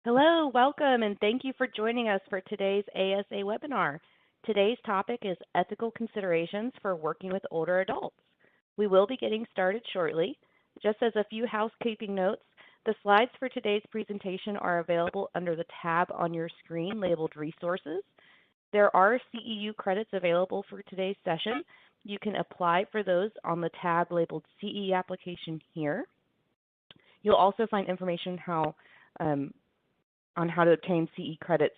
Hello, welcome, and thank you for joining us for today's ASA webinar. Today's topic is ethical considerations for working with older adults. We will be getting started shortly. Just as a few housekeeping notes, the slides for today's presentation are available under the tab on your screen labeled Resources. There are CEU credits available for today's session. You can apply for those on the tab labeled CE Application here. You'll also find information on how to obtain CE credits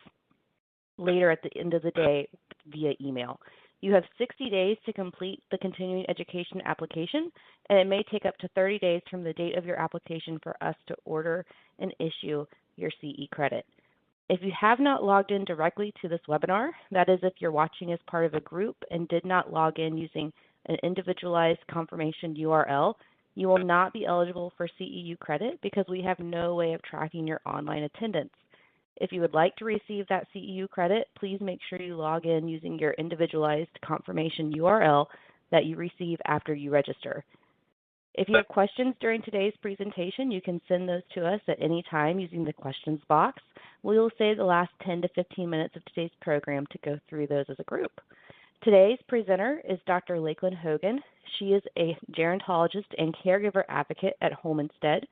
later at the end of the day via email. You have 60 days to complete the continuing education application, and it may take up to 30 days from the date of your application for us to order and issue your CE credit. If you have not logged in directly to this webinar, that is if you're watching as part of a group and did not log in using an individualized confirmation URL, you will not be eligible for CEU credit because we have no way of tracking your online attendance. If you would like to receive that CEU credit, please make sure you log in using your individualized confirmation URL that you receive after you register. If you have questions during today's presentation, you can send those to us at any time using the questions box. We will save the last 10 to 15 minutes of today's program to go through those as a group. Today's presenter is Dr. Lakeland Hogan. She is a gerontologist and caregiver advocate at Homestead.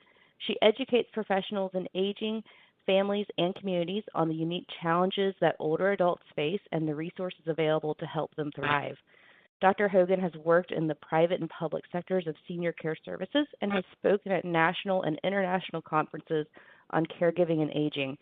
She educates professionals in aging, families, and communities on the unique challenges that older adults face and the resources available to help them thrive. Dr. Hogan has worked in the private and public sectors of senior care services and has spoken at national and international conferences on caregiving and aging.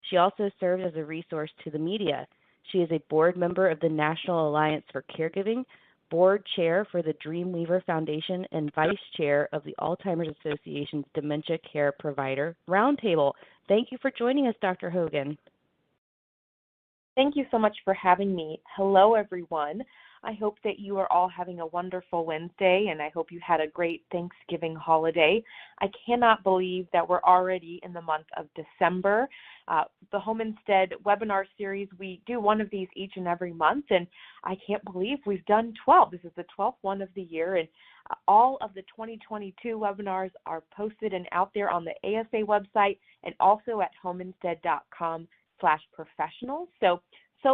She also served as a resource to the media. She is a board member of the National Alliance for Caregiving, board chair for the Dreamweaver Foundation, and vice chair of the Alzheimer's Association's Dementia Care Provider Roundtable. Thank you for joining us, Dr. Hogan. Thank you so much for having me. Hello, everyone. I hope that you are all having a wonderful Wednesday, and I hope you had a great Thanksgiving holiday. I cannot believe that we're already in the month of December. The Homestead webinar series, we do one of these each and every month, and I can't believe we've done 12. This is the 12th one of the year, and all of the 2022 webinars are posted and out there on the ASA website and also at homestead.com/professionals. So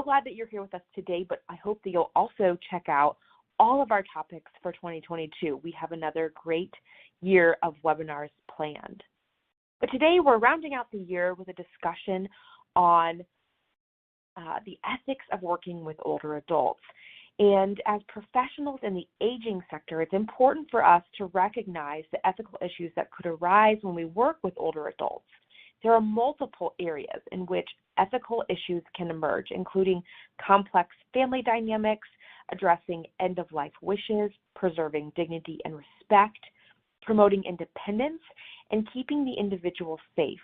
glad that you're here with us today, but I hope that you'll also check out all of our topics for 2022. We have another great year of webinars planned. But today we're rounding out the year with a discussion on the ethics of working with older adults. And as professionals in the aging sector, it's important for us to recognize the ethical issues that could arise when we work with older adults. There are multiple areas in which ethical issues can emerge, including complex family dynamics, addressing end-of-life wishes, preserving dignity and respect, promoting independence, and keeping the individual safe.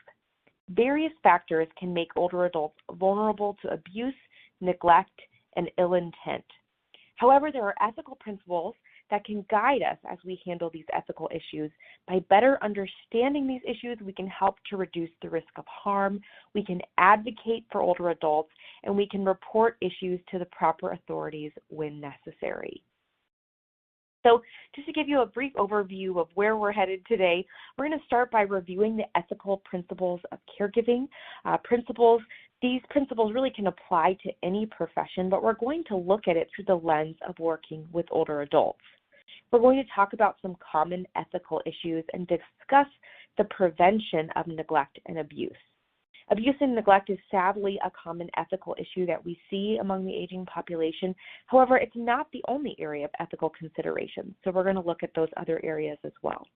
Various factors can make older adults vulnerable to abuse, neglect, and ill intent. However, there are ethical principles that can guide us as we handle these ethical issues. By better understanding these issues, we can help to reduce the risk of harm, we can advocate for older adults, and we can report issues to the proper authorities when necessary. So just to give you a brief overview of where we're headed today, we're going to start by reviewing the ethical principles of caregiving. These principles really can apply to any profession, but we're going to look at it through the lens of working with older adults. We're going to talk about some common ethical issues and discuss the prevention of neglect and abuse. Abuse and neglect is sadly a common ethical issue that we see among the aging population. However, it's not the only area of ethical consideration, so we're going to look at those other areas as well.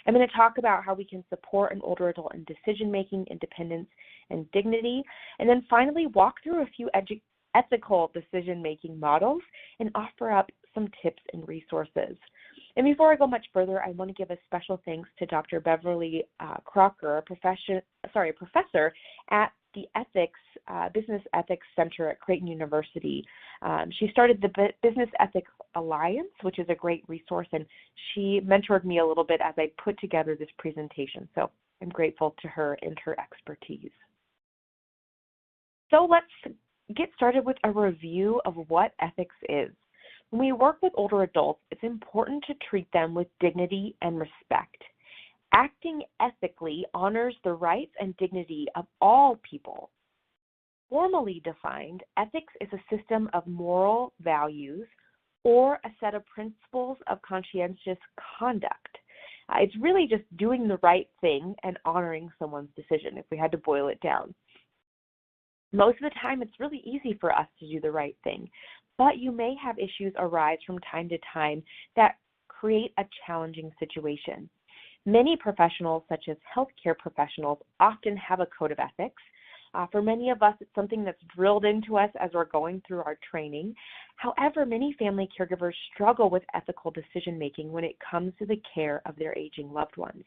I'm going to talk about how we can support an older adult in decision-making, independence, and dignity, and then finally walk through a few ethical decision-making models and offer up some tips and resources. And before I go much further, I want to give a special thanks to Dr. Beverly Crocker, a professor at the Business Ethics Center at Creighton University. She started the Business Ethics Alliance, which is a great resource, and she mentored me a little bit as I put together this presentation. So I'm grateful to her and her expertise. So let's get started with a review of what ethics is. When we work with older adults, it's important to treat them with dignity and respect. Acting ethically honors the rights and dignity of all people. Formally defined, ethics is a system of moral values or a set of principles of conscientious conduct. It's really just doing the right thing and honoring someone's decision, if we had to boil it down. Most of the time, it's really easy for us to do the right thing, but you may have issues arise from time to time that create a challenging situation. Many professionals, such as healthcare professionals, often have a code of ethics. For many of us, it's something that's drilled into us as we're going through our training. However, many family caregivers struggle with ethical decision-making when it comes to the care of their aging loved ones.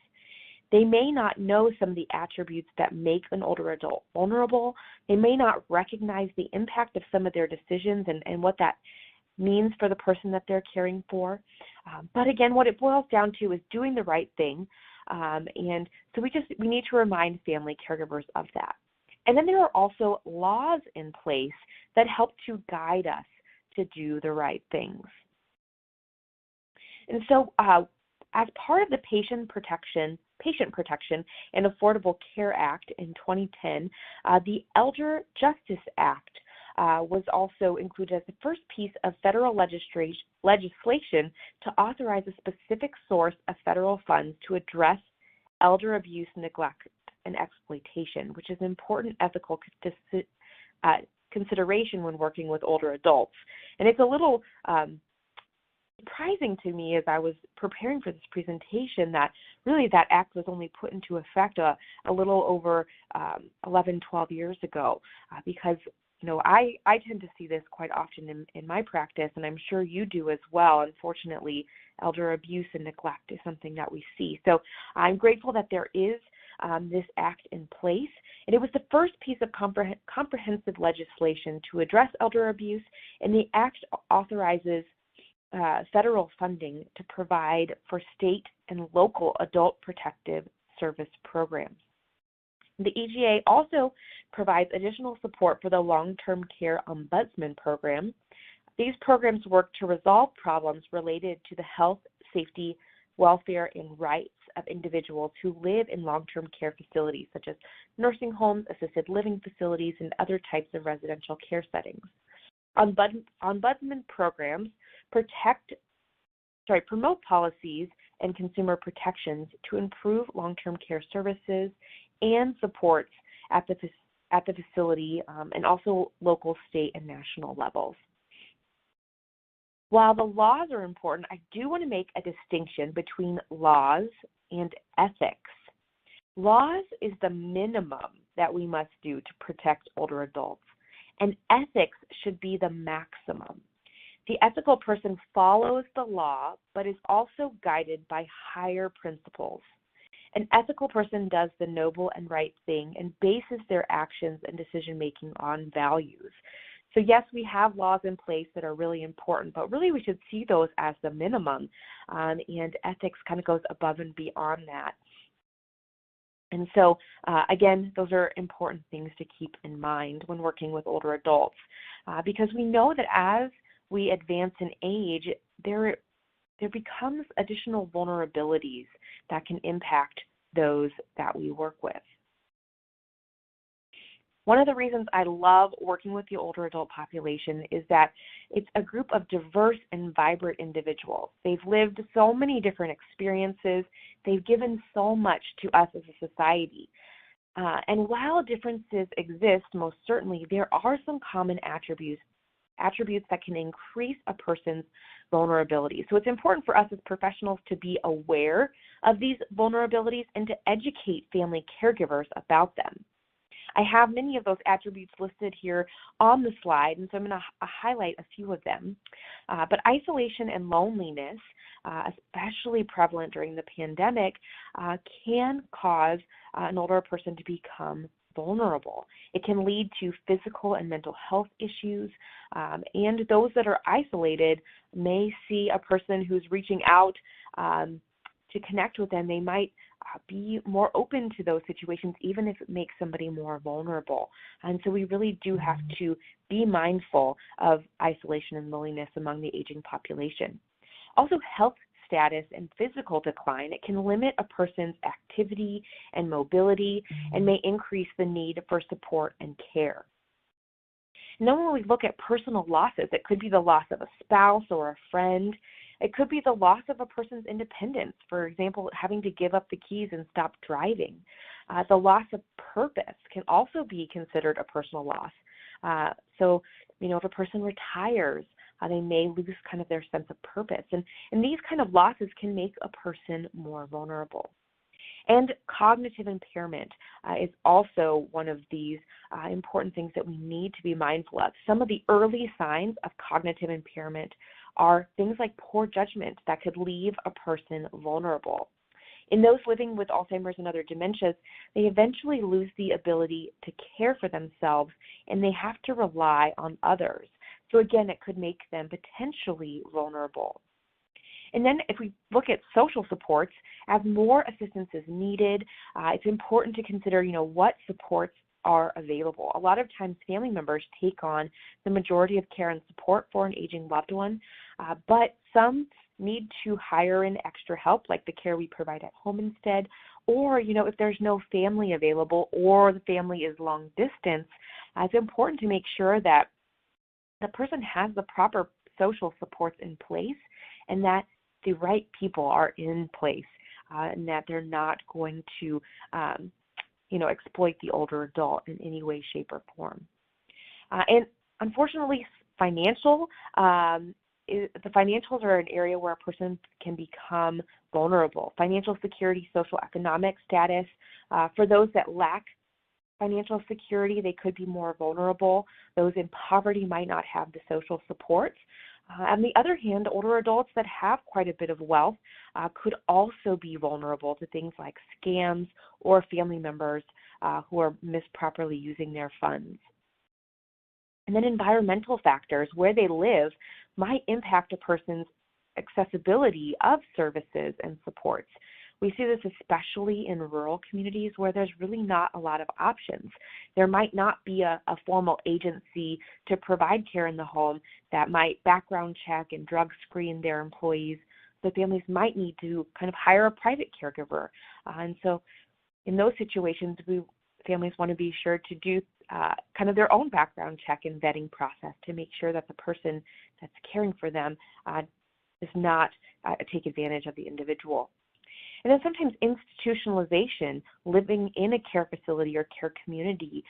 They may not know some of the attributes that make an older adult vulnerable. They may not recognize the impact of some of their decisions and what that means for the person that they're caring for. But again, what it boils down to is doing the right thing. And so we need to remind family caregivers of that. And then there are also laws in place that help to guide us to do the right things. And so as part of the Patient Protection and Affordable Care Act in 2010, the Elder Justice Act was also included as the first piece of federal legislation to authorize a specific source of federal funds to address elder abuse, neglect, and exploitation, which is an important ethical consideration when working with older adults. And it's a little surprising to me as I was preparing for this presentation that really that act was only put into effect a little over 11, 12 years ago because I tend to see this quite often in my practice, and I'm sure you do as well. Unfortunately, elder abuse and neglect is something that we see. So I'm grateful that there is this act in place, and it was the first piece of comprehensive legislation to address elder abuse, and the act authorizes federal funding to provide for state and local adult protective service programs. The EGA also provides additional support for the Long-Term Care Ombudsman Program. These programs work to resolve problems related to the health, safety, welfare, and rights of individuals who live in long-term care facilities, such as nursing homes, assisted living facilities, and other types of residential care settings. Ombudsman programs promote policies and consumer protections to improve long-term care services and supports at the facility and also local, state, and national levels. While the laws are important, I do want to make a distinction between laws and ethics. Laws is the minimum that we must do to protect older adults, and ethics should be the maximum. The ethical person follows the law, but is also guided by higher principles. An ethical person does the noble and right thing and bases their actions and decision-making on values. So yes, we have laws in place that are really important, but really we should see those as the minimum, and ethics kind of goes above and beyond that. And so, again, those are important things to keep in mind when working with older adults, because we know that as we advance in age, there becomes additional vulnerabilities that can impact those that we work with. One of the reasons I love working with the older adult population is that it's a group of diverse and vibrant individuals. They've lived so many different experiences. They've given so much to us as a society. And while differences exist, most certainly, there are some common attributes that can increase a person's vulnerability. So it's important for us as professionals to be aware of these vulnerabilities and to educate family caregivers about them. I have many of those attributes listed here on the slide, and so I'm going to highlight a few of them. But isolation and loneliness, especially prevalent during the pandemic, can cause an older person to become vulnerable. It can lead to physical and mental health issues, and those that are isolated may see a person who's reaching out to connect with them. They might be more open to those situations, even if it makes somebody more vulnerable. And so we really do have to be mindful of isolation and loneliness among the aging population. Also, health status and physical decline, it can limit a person's activity and mobility and may increase the need for support and care. And then when we look at personal losses, it could be the loss of a spouse or a friend. It could be the loss of a person's independence, for example, having to give up the keys and stop driving. The loss of purpose can also be considered a personal loss. So, if a person retires, they may lose kind of their sense of purpose. And these kind of losses can make a person more vulnerable. And cognitive impairment is also one of these important things that we need to be mindful of. Some of the early signs of cognitive impairment are things like poor judgment that could leave a person vulnerable. In those living with Alzheimer's and other dementias, they eventually lose the ability to care for themselves, and they have to rely on others. So again, it could make them potentially vulnerable. And then if we look at social supports, as more assistance is needed, it's important to consider, what supports are available. A lot of times family members take on the majority of care and support for an aging loved one, but some need to hire in extra help, like the care we provide at home instead, or, if there's no family available or the family is long distance, it's important to make sure that the person has the proper social supports in place and that the right people are in place and that they're not going to, exploit the older adult in any way, shape, or form. And unfortunately, the financials are an area where a person can become vulnerable. Financial security, social economic status, for those that lack financial security, they could be more vulnerable. Those in poverty might not have the social supports. On the other hand, older adults that have quite a bit of wealth could also be vulnerable to things like scams or family members who are misproperly using their funds. And then environmental factors, where they live, might impact a person's accessibility of services and supports. We see this especially in rural communities where there's really not a lot of options. There might not be a formal agency to provide care in the home that might background check and drug screen their employees. So families might need to kind of hire a private caregiver. And so in those situations, families want to be sure to do kind of their own background check and vetting process to make sure that the person that's caring for them does not take advantage of the individual. And then sometimes institutionalization, living in a care facility or care community,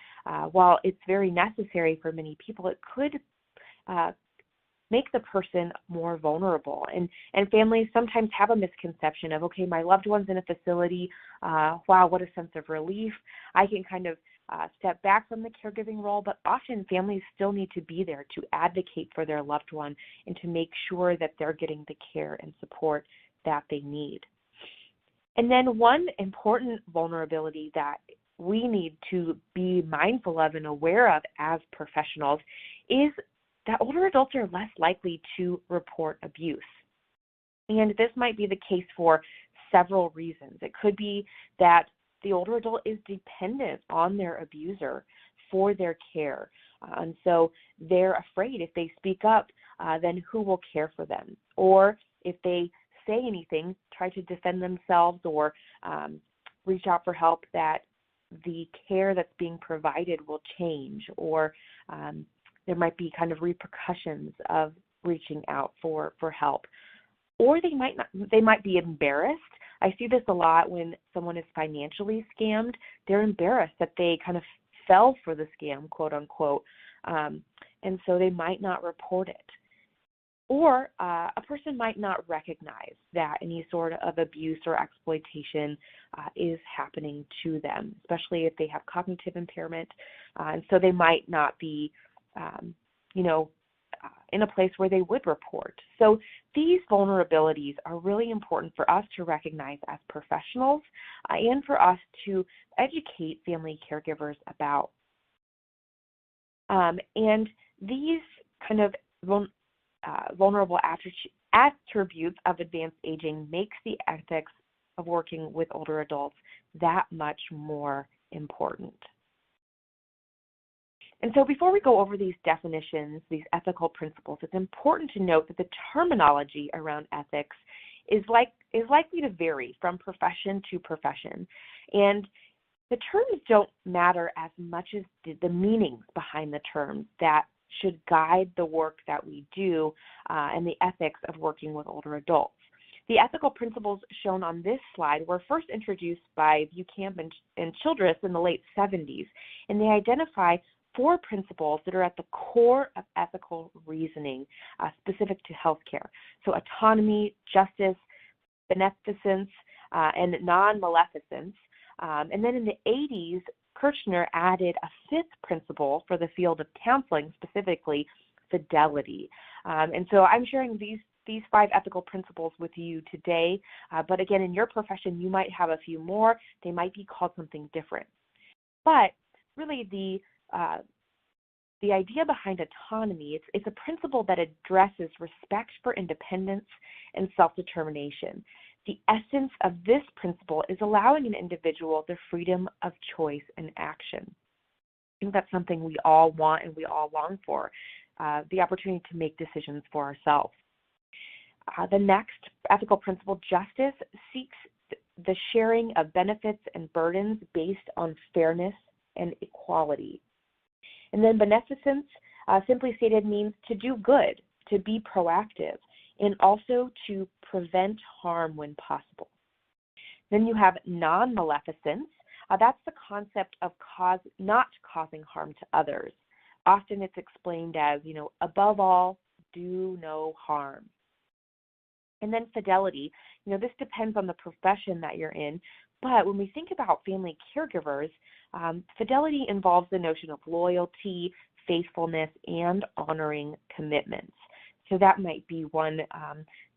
while it's very necessary for many people, it could make the person more vulnerable. And families sometimes have a misconception of, okay, my loved one's in a facility, wow, what a sense of relief. I can kind of step back from the caregiving role, but often families still need to be there to advocate for their loved one and to make sure that they're getting the care and support that they need. And then one important vulnerability that we need to be mindful of and aware of as professionals is that older adults are less likely to report abuse. And this might be the case for several reasons. It could be that the older adult is dependent on their abuser for their care. And so they're afraid if they speak up, then who will care for them? Or if they say anything, try to defend themselves or reach out for help, that the care that's being provided will change, or there might be kind of repercussions of reaching out for help. Or they might be embarrassed. I see this a lot when someone is financially scammed. They're embarrassed that they kind of fell for the scam, quote unquote, and so they might not report it. Or a person might not recognize that any sort of abuse or exploitation is happening to them, especially if they have cognitive impairment. And so they might not be, in a place where they would report. So these vulnerabilities are really important for us to recognize as professionals and for us to educate family caregivers about. And these kind of vulnerable attributes of advanced aging makes the ethics of working with older adults that much more important. And so before we go over these definitions, these ethical principles, it's important to note that the terminology around ethics is likely to vary from profession to profession. And the terms don't matter as much as the meanings behind the terms that should guide the work that we do and the ethics of working with older adults. The ethical principles shown on this slide were first introduced by Buchamp and Childress in the late 70s, and they identify 4 principles that are at the core of ethical reasoning specific to healthcare. So autonomy, justice, beneficence, and non-maleficence. And then in the 80s, Kirchner added a 5th principle for the field of counseling, specifically fidelity. And so I'm sharing these 5 ethical principles with you today, but again, in your profession, you might have a few more. They might be called something different. But really, the idea behind autonomy, it's a principle that addresses respect for independence and self-determination. The essence of this principle is allowing an individual the freedom of choice and action. I think that's something we all want and we all long for, the opportunity to make decisions for ourselves. The next ethical principle, justice, seeks the sharing of benefits and burdens based on fairness and equality. And then beneficence, simply stated, means to do good, to be proactive, and also to prevent harm when possible. Then you have non-maleficence. That's the concept of not causing harm to others. Often it's explained as, above all, do no harm. And then fidelity, this depends on the profession that you're in, but when we think about family caregivers, fidelity involves the notion of loyalty, faithfulness, and honoring commitments. So that might be one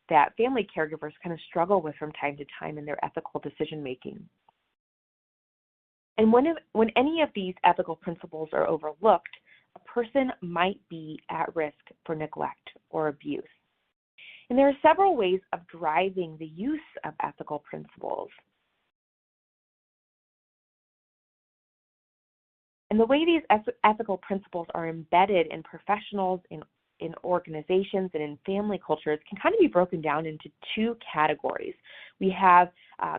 that family caregivers kind of struggle with from time to time in their ethical decision making. And when any of these ethical principles are overlooked, a person might be at risk for neglect or abuse. And there are several ways of driving the use of ethical principles. And the way these ethical principles are embedded in professionals, in organizations, and in family cultures can kind of be broken down into 2 categories. We have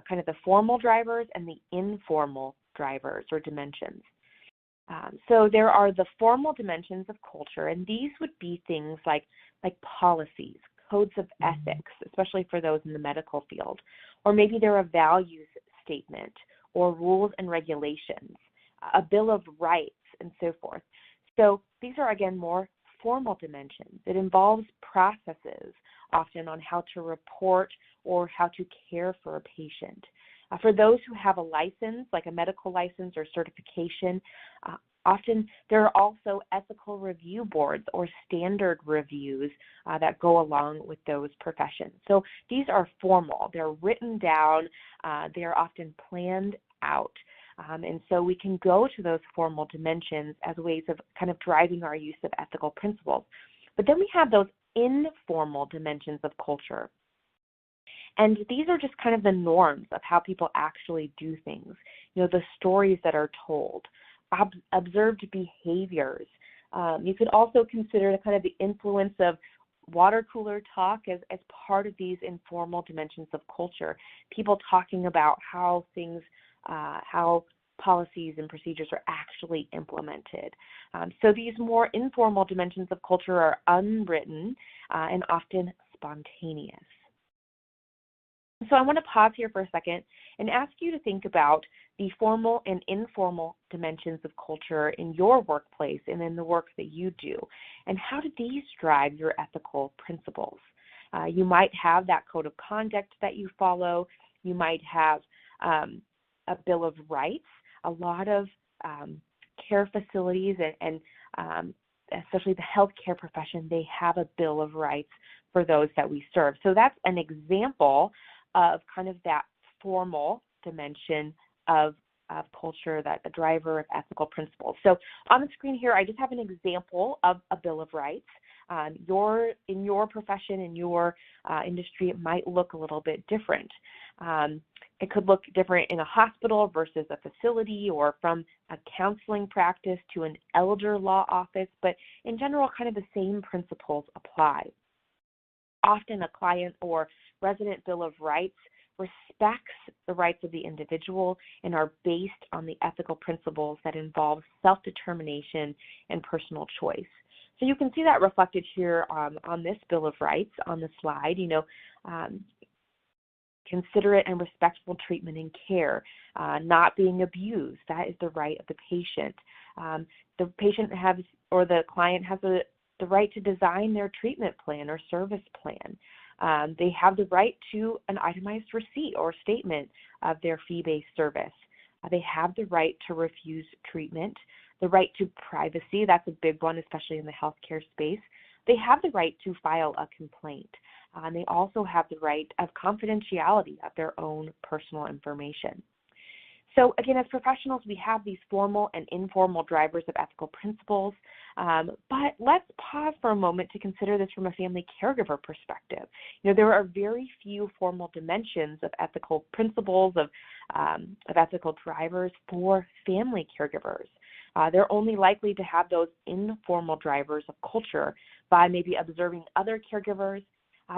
kind of the formal drivers and the informal drivers or dimensions. So there are the formal dimensions of culture, and these would be things like policies, codes of ethics, especially for those in the medical field, or maybe they're a values statement or rules and regulations, a bill of rights, and so forth. So these are, again, more formal dimensions. It involves processes, often on how to report or how to care for a patient. For those who have a license, like a medical license or certification, often there are also ethical review boards or standard reviews that go along with those professions. So these are formal. They're written down. They are often planned out. And so we can go to those formal dimensions as ways of kind of driving our use of ethical principles. But then we have those informal dimensions of culture. And these are just kind of the norms of how people actually do things, the stories that are told, observed behaviors. You could also consider kind of the influence of water cooler talk as part of these informal dimensions of culture, people talking about how things, how policies and procedures are actually implemented. So these more informal dimensions of culture are unwritten and often spontaneous. So I want to pause here for a second and ask you to think about the formal and informal dimensions of culture in your workplace and in the work that you do, and how do these drive your ethical principles? You might have that code of conduct that you follow. You might have a Bill of Rights. A lot of care facilities and especially the healthcare profession, they have a Bill of Rights for those that we serve. So that's an example of kind of that formal dimension of culture, that the driver of ethical principles. So on the screen here, I just have an example of a Bill of Rights. In your profession, in your industry, it might look a little bit different. It could look different in a hospital versus a facility, or from a counseling practice to an elder law office, but in general, kind of the same principles apply. Often a client or resident Bill of Rights respects the rights of the individual and are based on the ethical principles that involve self-determination and personal choice. So you can see that reflected here on this Bill of Rights on the slide. Considerate and respectful treatment and care, not being abused. That is the right of the patient. The patient has, or the client has the right to design their treatment plan or service plan. They have the right to an itemized receipt or statement of their fee-based service. They have the right to refuse treatment, the right to privacy. That's a big one, especially in the healthcare space. They have the right to file a complaint. They also have the right of confidentiality of their own personal information. So again, as professionals, we have these formal and informal drivers of ethical principles, but let's pause for a moment to consider this from a family caregiver perspective. There are very few formal dimensions of ethical principles, of ethical drivers for family caregivers. They're only likely to have those informal drivers of culture by maybe observing other caregivers,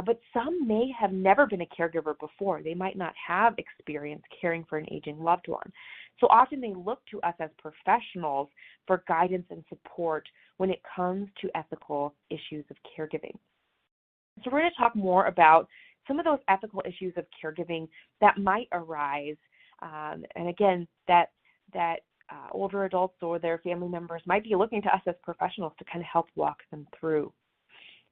but some may have never been a caregiver before. They might not have experience caring for an aging loved one. So often they look to us as professionals for guidance and support when it comes to ethical issues of caregiving. So we're going to talk more about some of those ethical issues of caregiving that might arise, and again, that older adults or their family members might be looking to us as professionals to kind of help walk them through.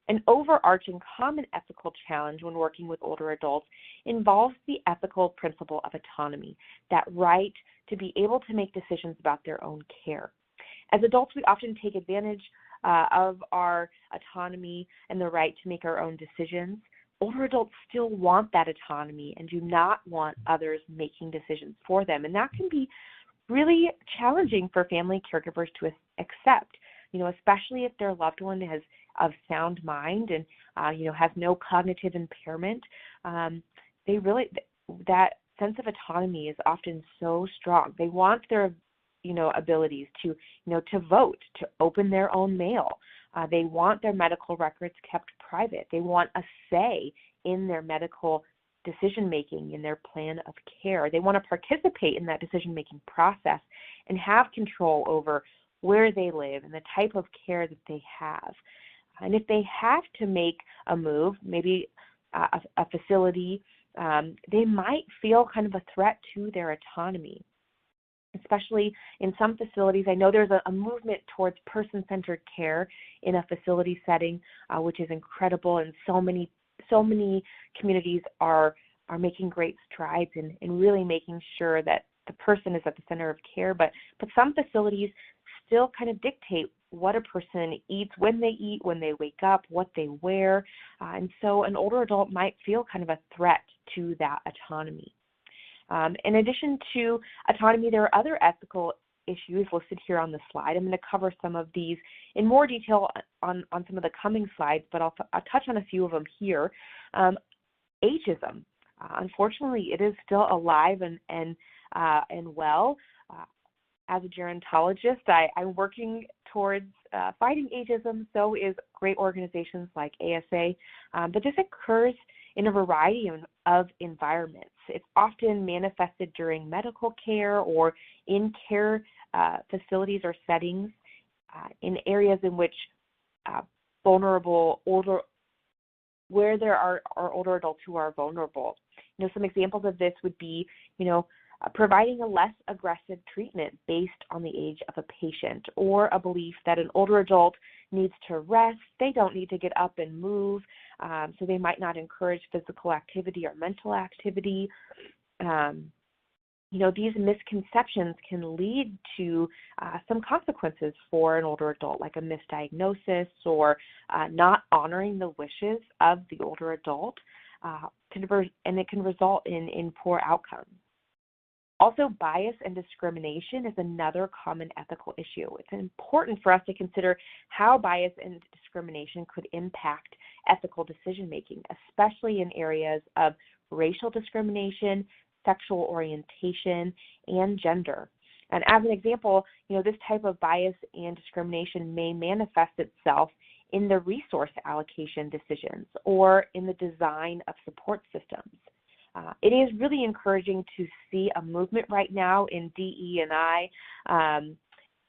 An overarching common ethical challenge when working with older adults involves the ethical principle of autonomy, that right to be able to make decisions about their own care. As adults, we often take advantage of our autonomy and the right to make our own decisions. Older adults still want that autonomy and do not want others making decisions for them, and that can be really challenging for family caregivers to accept, especially if their loved one has of sound mind and has no cognitive impairment. That sense of autonomy is often so strong. They want their abilities to vote, to open their own mail. They want their medical records kept private. They want a say in their medical decision-making, in their plan of care. They want to participate in that decision-making process and have control over where they live and the type of care that they have. And if they have to make a move, maybe a facility, they might feel kind of a threat to their autonomy, especially in some facilities. I know there's a movement towards person-centered care in a facility setting, which is incredible, and so many communities are making great strides in really making sure that the person is at the center of care, but some facilities still kind of dictate what a person eats, when they wake up, what they wear, and so an older adult might feel kind of a threat to that autonomy. In addition to autonomy, there are other ethical issues listed here on the slide. I'm going to cover some of these in more detail on some of the coming slides, but I'll touch on a few of them here. Ageism. Unfortunately, it is still alive and well. As a gerontologist, I'm working towards fighting ageism. So is great organizations like ASA, but this occurs in a variety of environments. It's often manifested during medical care or in care facilities or settings in areas in which where there are older adults who are vulnerable. Some examples of this would be, providing a less aggressive treatment based on the age of a patient, or a belief that an older adult needs to rest. They don't need to get up and move, so they might not encourage physical activity or mental activity. These misconceptions can lead to some consequences for an older adult, like a misdiagnosis or not honoring the wishes of the older adult, and it can result in poor outcomes. Also, bias and discrimination is another common ethical issue. It's important for us to consider how bias and discrimination could impact ethical decision-making, especially in areas of racial discrimination, sexual orientation, and gender. And as an example, this type of bias and discrimination may manifest itself in the resource allocation decisions or in the design of support systems. It is really encouraging to see a movement right now in DE&I.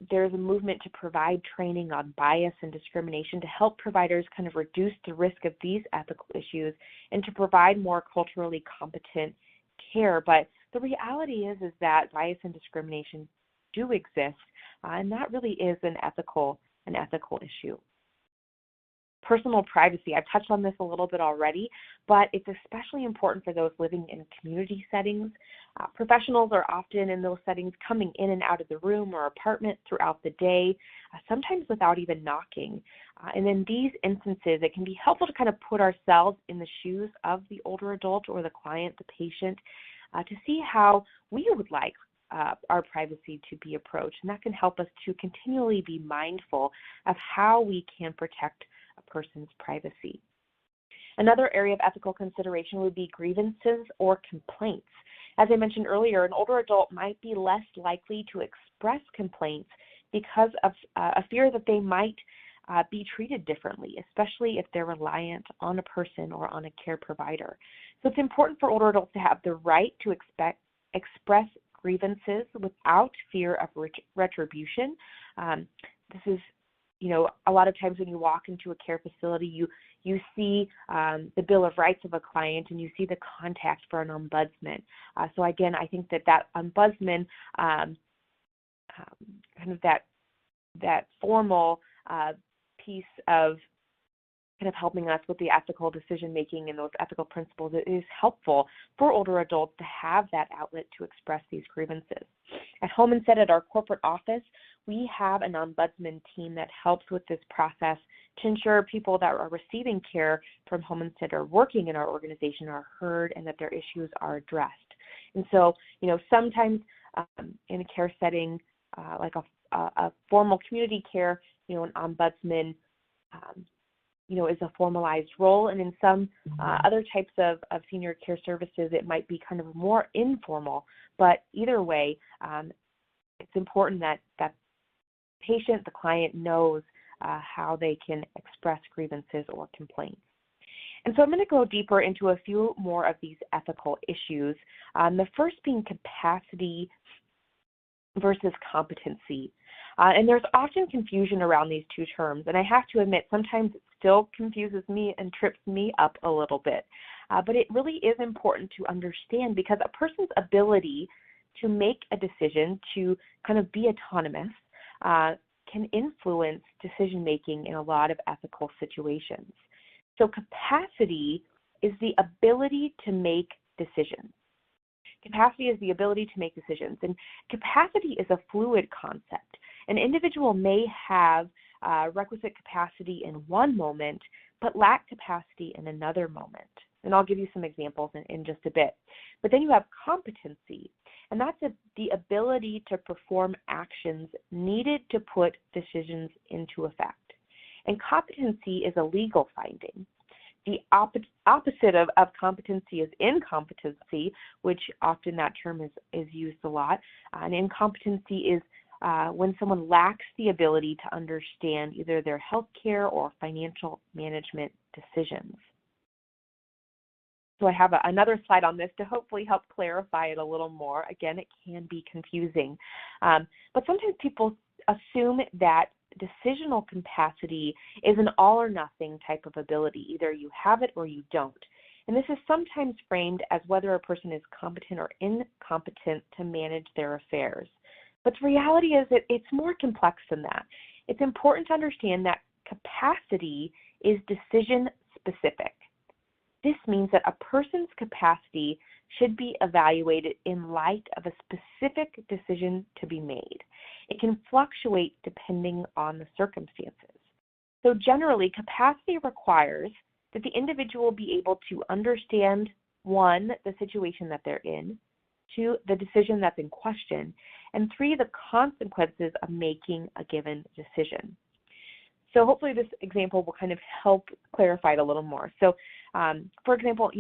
There's a movement to provide training on bias and discrimination to help providers kind of reduce the risk of these ethical issues and to provide more culturally competent care. But the reality is that bias and discrimination do exist, and that really is an ethical issue. Personal privacy, I've touched on this a little bit already, but it's especially important for those living in community settings. Professionals are often in those settings coming in and out of the room or apartment throughout the day, sometimes without even knocking. And in these instances, it can be helpful to kind of put ourselves in the shoes of the older adult or the client, the patient, to see how we would like our privacy to be approached. And that can help us to continually be mindful of how we can protect a person's privacy. Another area of ethical consideration would be grievances or complaints. As I mentioned earlier, an older adult might be less likely to express complaints because of a fear that they might be treated differently, especially if they're reliant on a person or on a care provider. So it's important for older adults to have the right to express grievances without fear of retribution. This is a lot of times when you walk into a care facility, you see the Bill of Rights of a client and you see the contact for an ombudsman. So again, I think that ombudsman, kind of that formal piece of kind of helping us with the ethical decision making and those ethical principles, it is helpful for older adults to have that outlet to express these grievances. At Home Instead, at our corporate office, we have an ombudsman team that helps with this process to ensure people that are receiving care from Home Instead or working in our organization are heard and that their issues are addressed. And so, sometimes in a care setting, like a formal community care, an ombudsman, is a formalized role, and in some other types of senior care services, it might be kind of more informal. But either way, it's important that the patient, the client, knows how they can express grievances or complaints. And so I'm going to go deeper into a few more of these ethical issues. The first being capacity versus competency. And there's often confusion around these two terms, and I have to admit sometimes it still confuses me and trips me up a little bit. But it really is important to understand, because a person's ability to make a decision, to kind of be autonomous, can influence decision-making in a lot of ethical situations. So capacity is the ability to make decisions. Capacity is the ability to make decisions, and capacity is a fluid concept. An individual may have requisite capacity in one moment, but lack capacity in another moment. And I'll give you some examples in just a bit. But then you have competency, and that's the ability to perform actions needed to put decisions into effect. And competency is a legal finding. The opposite of competency is incompetency, which often that term is used a lot. And incompetency is when someone lacks the ability to understand either their healthcare or financial management decisions. So I have another slide on this to hopefully help clarify it a little more. Again, it can be confusing. But sometimes people assume that decisional capacity is an all or nothing type of ability. Either you have it or you don't. And this is sometimes framed as whether a person is competent or incompetent to manage their affairs. But the reality is that it's more complex than that. It's important to understand that capacity is decision specific. This means that a person's capacity should be evaluated in light of a specific decision to be made. It can fluctuate depending on the circumstances. So generally, capacity requires that the individual be able to understand, one, the situation that they're in, 2, the decision that's in question, and 3, the consequences of making a given decision. So hopefully this example will kind of help clarify it a little more. So for example,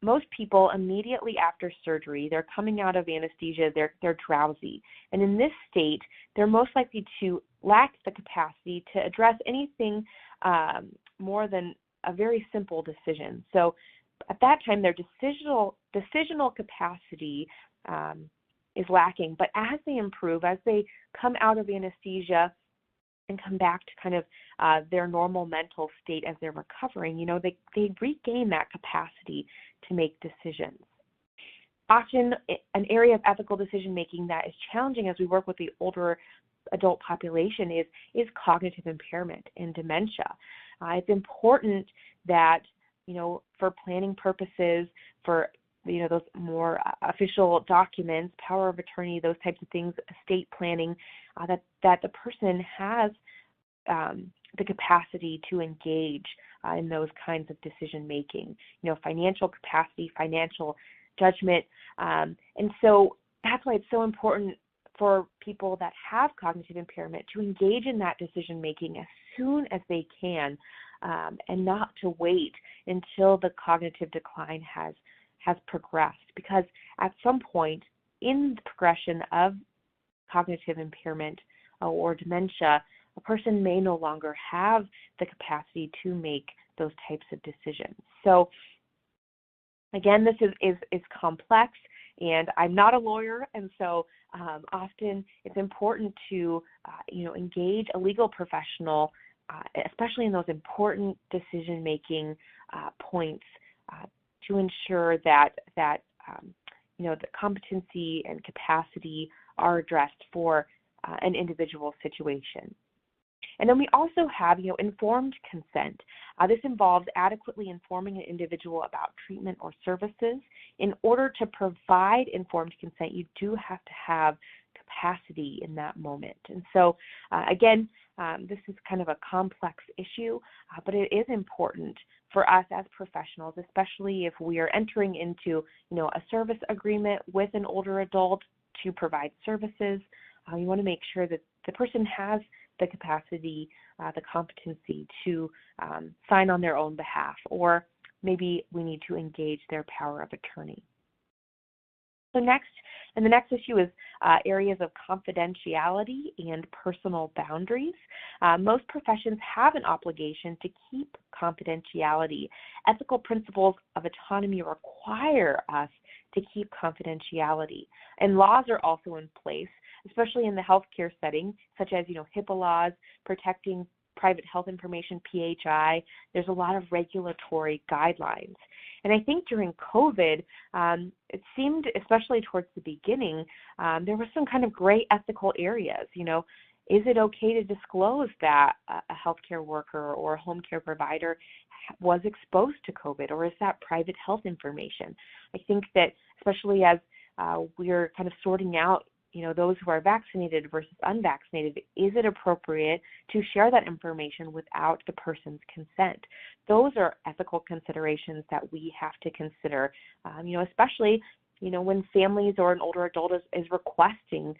most people immediately after surgery, they're coming out of anesthesia, they're drowsy. And in this state, they're most likely to lack the capacity to address anything more than a very simple decision. So at that time, their decisional capacity is lacking. But as they improve, as they come out of anesthesia and come back to kind of their normal mental state as they're recovering, they regain that capacity to make decisions. Often an area of ethical decision making that is challenging as we work with the older adult population is cognitive impairment and dementia. It's important that, for planning purposes, for those more official documents, power of attorney, those types of things, estate planning, that the person has the capacity to engage in those kinds of decision making, financial capacity, financial judgment. And so that's why it's so important for people that have cognitive impairment to engage in that decision making as soon as they can, and not to wait until the cognitive decline has progressed, because at some point in the progression of cognitive impairment or dementia, a person may no longer have the capacity to make those types of decisions. So again, this is complex, and I'm not a lawyer, and so often it's important to engage a legal professional, especially in those important decision-making points, to ensure that the competency and capacity are addressed for an individual situation. And then we also have, informed consent. This involves adequately informing an individual about treatment or services. In order to provide informed consent, you do have to have capacity in that moment. And so, again, this is kind of a complex issue, but it is important for us as professionals, especially if we are entering into, a service agreement with an older adult to provide services. You want to make sure that the person has the capacity, the competency to sign on their own behalf, or maybe we need to engage their power of attorney. So the next issue is areas of confidentiality and personal boundaries. Most professions have an obligation to keep confidentiality. Ethical principles of autonomy require us to keep confidentiality, and laws are also in place, especially in the healthcare setting, such as HIPAA laws, protecting private health information, PHI. There's a lot of regulatory guidelines. And I think during COVID, it seemed, especially towards the beginning, there was some kind of gray ethical areas. Is it okay to disclose that a healthcare worker or a home care provider was exposed to COVID, or is that private health information? I think that especially as we're kind of sorting out those who are vaccinated versus unvaccinated, is it appropriate to share that information without the person's consent? Those are ethical considerations that we have to consider, especially, when families or an older adult is requesting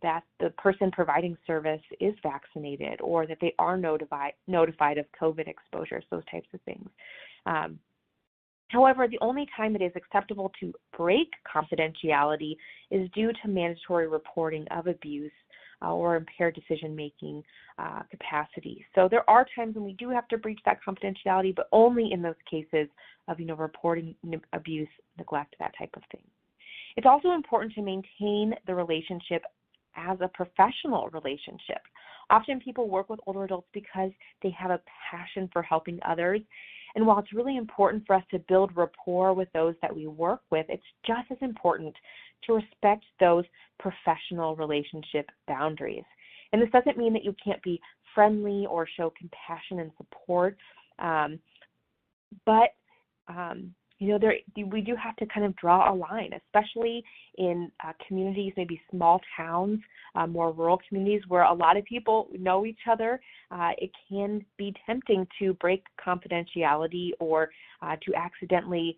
that the person providing service is vaccinated, or that they are notified of COVID exposures, those types of things. However, the only time it is acceptable to break confidentiality is due to mandatory reporting of abuse or impaired decision-making capacity. So there are times when we do have to breach that confidentiality, but only in those cases of, reporting abuse, neglect, that type of thing. It's also important to maintain the relationship as a professional relationship. Often people work with older adults because they have a passion for helping others. And while it's really important for us to build rapport with those that we work with, it's just as important to respect those professional relationship boundaries. And this doesn't mean that you can't be friendly or show compassion and support, but we do have to kind of draw a line, especially in communities, maybe small towns, more rural communities where a lot of people know each other. It can be tempting to break confidentiality or to accidentally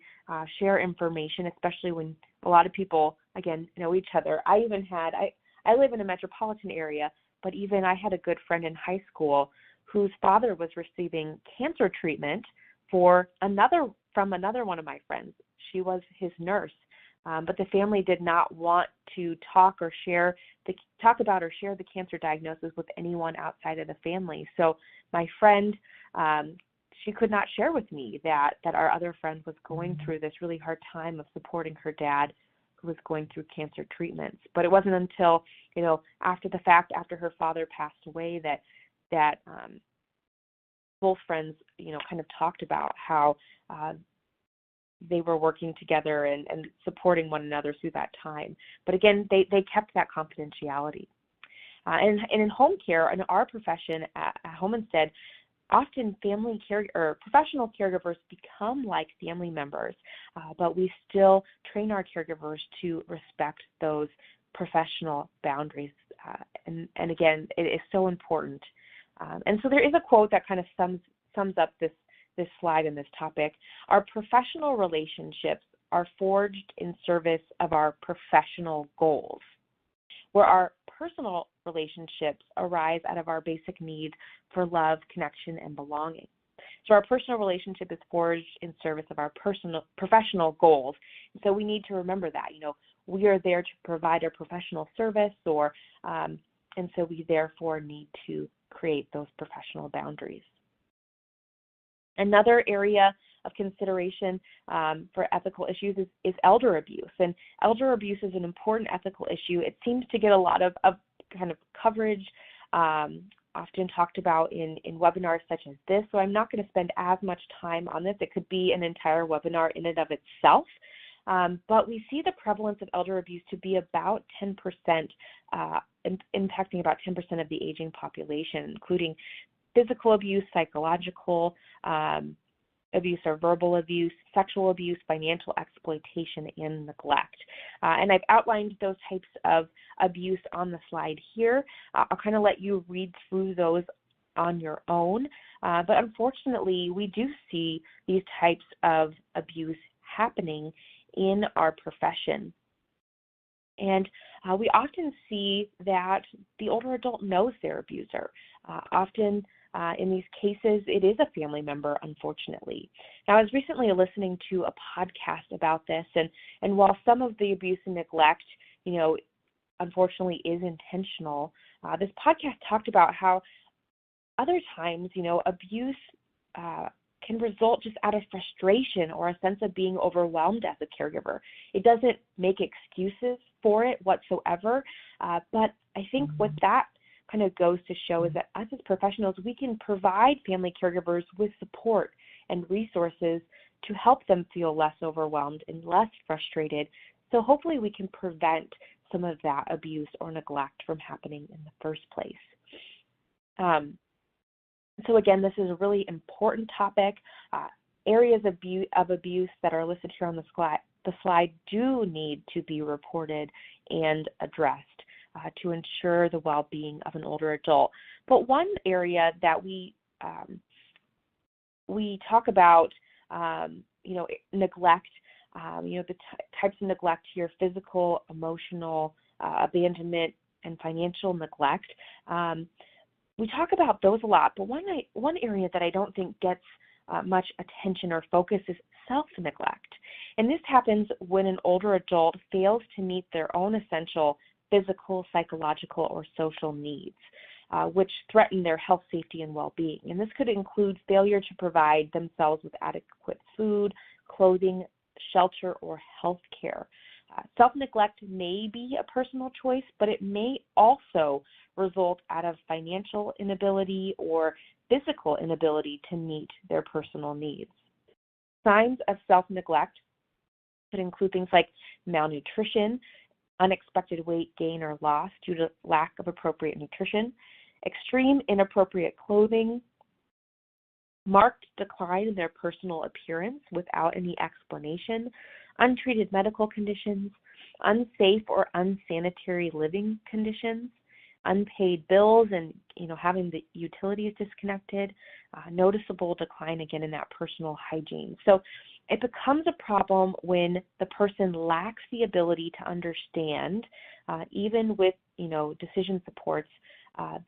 share information, especially when a lot of people, again, know each other. I live in a metropolitan area, but even I had a good friend in high school whose father was receiving cancer treatment from another one of my friends. She was his nurse, but the family did not want to talk about or share the cancer diagnosis with anyone outside of the family. So my friend, she could not share with me that our other friend was going through this really hard time of supporting her dad, who was going through cancer treatments. But it wasn't until, after the fact, after her father passed away, that both friends, kind of talked about how they were working together and supporting one another through that time. But again, they kept that confidentiality. And in home care, in our profession at Home Instead, often professional caregivers become like family members, but we still train our caregivers to respect those professional boundaries. And again, it is so important. And so there is a quote that kind of sums up this slide and this topic. Our professional relationships are forged in service of our professional goals, where our personal relationships arise out of our basic need for love, connection, and belonging. So our personal relationship is forged in service of our professional goals. So we need to remember that, we are there to provide a professional service, and so we therefore need to create those professional boundaries. Another area of consideration for ethical issues is elder abuse. And elder abuse is an important ethical issue. It seems to get a lot of kind of coverage, often talked about in webinars such as this. So I'm not going to spend as much time on this. It could be an entire webinar in and of itself. But we see the prevalence of elder abuse to be about 10%, impacting about 10% of the aging population, including physical abuse, psychological abuse or verbal abuse, sexual abuse, financial exploitation, and neglect. And I've outlined those types of abuse on the slide here. I'll kind of let you read through those on your own. But unfortunately, we do see these types of abuse happening in our profession. And we often see that the older adult knows their abuser. Often in these cases, it is a family member, unfortunately. Now, I was recently listening to a podcast about this, and while some of the abuse and neglect, unfortunately is intentional, this podcast talked about how other times, abuse can result just out of frustration or a sense of being overwhelmed as a caregiver. It doesn't make excuses for it whatsoever, but I think what that kind of goes to show is that us as professionals, we can provide family caregivers with support and resources to help them feel less overwhelmed and less frustrated. So hopefully we can prevent some of that abuse or neglect from happening in the first place. So again, this is a really important topic. Areas of abuse that are listed here on the slide do need to be reported and addressed to ensure the well-being of an older adult. But one area that we talk about, neglect, the types of neglect here: physical, emotional, abandonment, and financial neglect. We talk about those a lot, but one area that I don't think gets much attention or focus is self-neglect. And this happens when an older adult fails to meet their own essential physical, psychological, or social needs, which threaten their health, safety, and well-being. And this could include failure to provide themselves with adequate food, clothing, shelter, or health care. Self-neglect may be a personal choice, but it may also result out of financial inability or physical inability to meet their personal needs. Signs of self-neglect could include things like malnutrition, unexpected weight gain or loss due to lack of appropriate nutrition, extreme inappropriate clothing, marked decline in their personal appearance without any explanation, untreated medical conditions, unsafe or unsanitary living conditions, unpaid bills and having the utilities disconnected, noticeable decline again in that personal hygiene. So It becomes a problem when the person lacks the ability to understand, even with decision supports,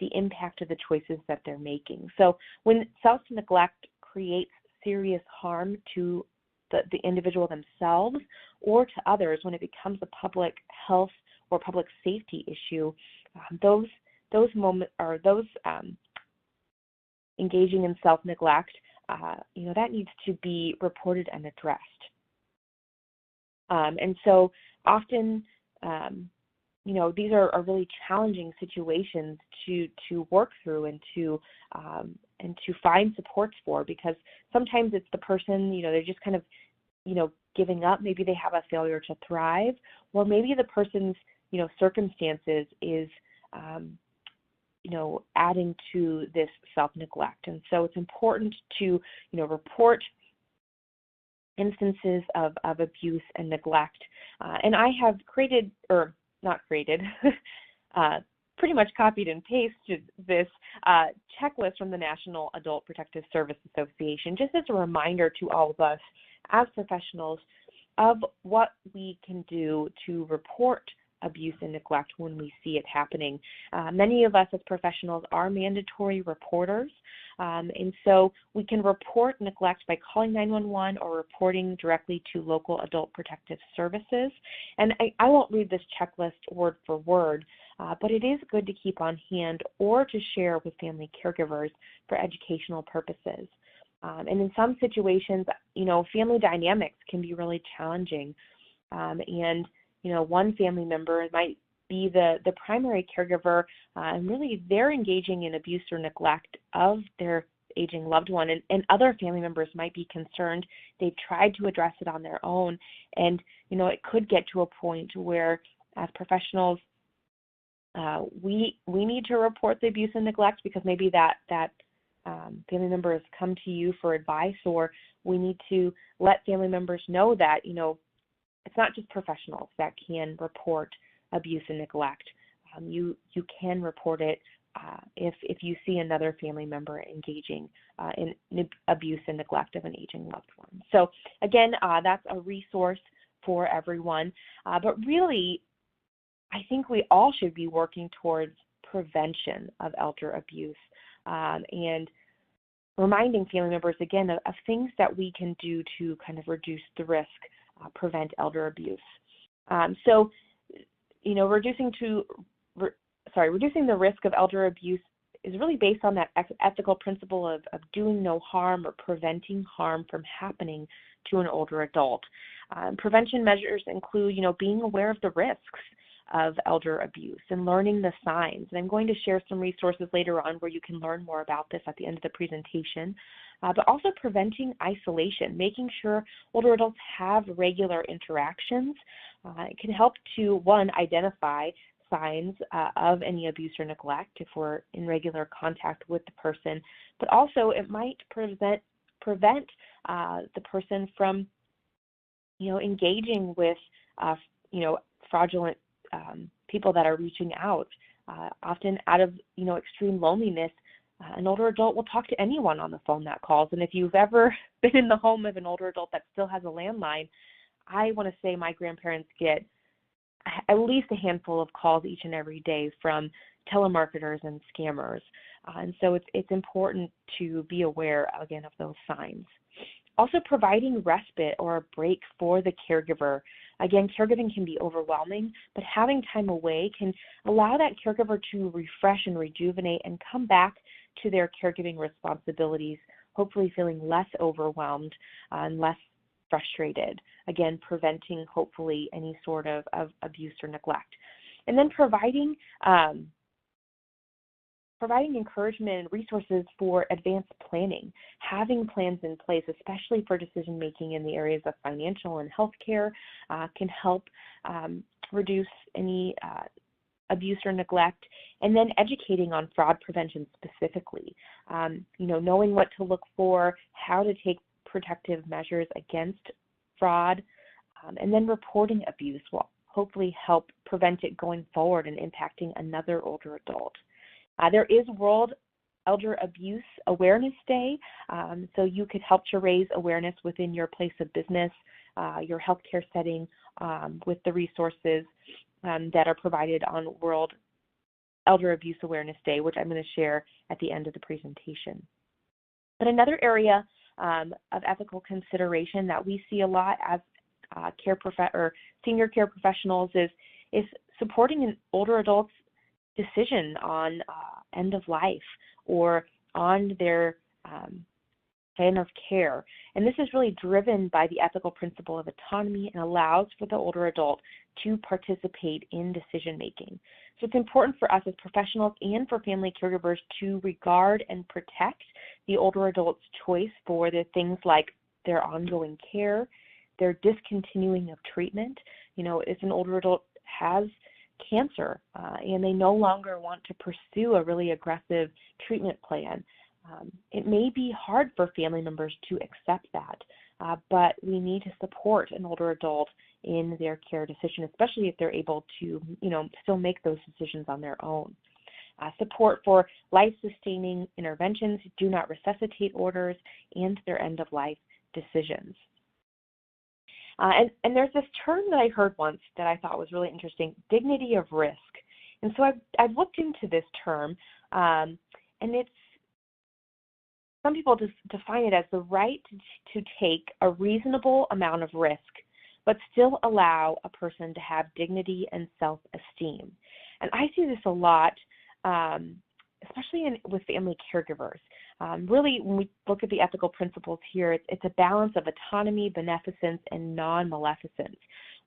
the impact of the choices that they're making. So when self-neglect creates serious harm to the individual themselves or to others, when it becomes a public health or public safety issue, those moments, or those engaging in self-neglect, that needs to be reported and addressed. And so often, these are really challenging situations to work through and to find supports for, because sometimes it's the person, they're just kind of, giving up. Maybe they have a failure to thrive, or maybe the person's, circumstances is, adding to this self-neglect. And so it's important to, report instances of abuse and neglect. And I have created, or not created, pretty much copied and pasted this checklist from the National Adult Protective Service Association, just as a reminder to all of us as professionals of what we can do to report abuse and neglect when we see it happening. Many of us as professionals are mandatory reporters, and so we can report neglect by calling 911 or reporting directly to local adult protective services. And I won't read this checklist word for word, but it is good to keep on hand or to share with family caregivers for educational purposes. And in some situations, family dynamics can be really challenging, and one family member might be the primary caregiver, and really they're engaging in abuse or neglect of their aging loved one, and other family members might be concerned. They've tried to address it on their own, and it could get to a point where, as professionals, we need to report the abuse and neglect because maybe that family member has come to you for advice, or we need to let family members know that it's not just professionals that can report abuse and neglect. You can report it if you see another family member engaging in abuse and neglect of an aging loved one. So again, that's a resource for everyone. But really, I think we all should be working towards prevention of elder abuse, and reminding family members again of things that we can do to kind of reduce the risk, prevent elder abuse. So, reducing the risk of elder abuse is really based on that ethical principle of doing no harm or preventing harm from happening to an older adult. Prevention measures include, being aware of the risks of elder abuse and learning the signs. And I'm going to share some resources later on where you can learn more about this at the end of the presentation. But also preventing isolation, making sure older adults have regular interactions. It can help to, one, identify signs of any abuse or neglect if we're in regular contact with the person, but also it might prevent the person from, engaging with, fraudulent people that are reaching out. Often out of, extreme loneliness, an older adult will talk to anyone on the phone that calls. And if you've ever been in the home of an older adult that still has a landline, I want to say my grandparents get at least a handful of calls each and every day from telemarketers and scammers. And so it's important to be aware, again, of those signs. Also providing respite or a break for the caregiver. Again, caregiving can be overwhelming, but having time away can allow that caregiver to refresh and rejuvenate and come back to their caregiving responsibilities, hopefully feeling less overwhelmed and less frustrated. Again, preventing, hopefully, any sort of abuse or neglect. And then providing encouragement and resources for advanced planning, having plans in place, especially for decision making in the areas of financial and healthcare, can help reduce any abuse or neglect, and then educating on fraud prevention specifically. Knowing what to look for, how to take protective measures against fraud, and then reporting abuse will hopefully help prevent it going forward and impacting another older adult. There is Elder Abuse Awareness Day. So you could help to raise awareness within your place of business, your healthcare setting, with the resources that are provided on World Elder Abuse Awareness Day, which I'm going to share at the end of the presentation. But another area of ethical consideration that we see a lot as senior care professionals is supporting an older adult's decision on end of life or on their plan of care. And this is really driven by the ethical principle of autonomy and allows for the older adult to participate in decision making. So it's important for us as professionals and for family caregivers to regard and protect the older adult's choice for the things like their ongoing care, their discontinuing of treatment. If an older adult has cancer and they no longer want to pursue a really aggressive treatment plan, it may be hard for family members to accept that, but we need to support an older adult in their care decision, especially if they're able to, still make those decisions on their own. Support for life-sustaining interventions, do not resuscitate orders, and their end-of-life decisions. And there's this term that I heard once that I thought was really interesting, dignity of risk. And so I've looked into this term, and some people just define it as the right to take a reasonable amount of risk, but still allow a person to have dignity and self-esteem. And I see this a lot, especially with family caregivers. Really, when we look at the ethical principles here, it's a balance of autonomy, beneficence, and non-maleficence.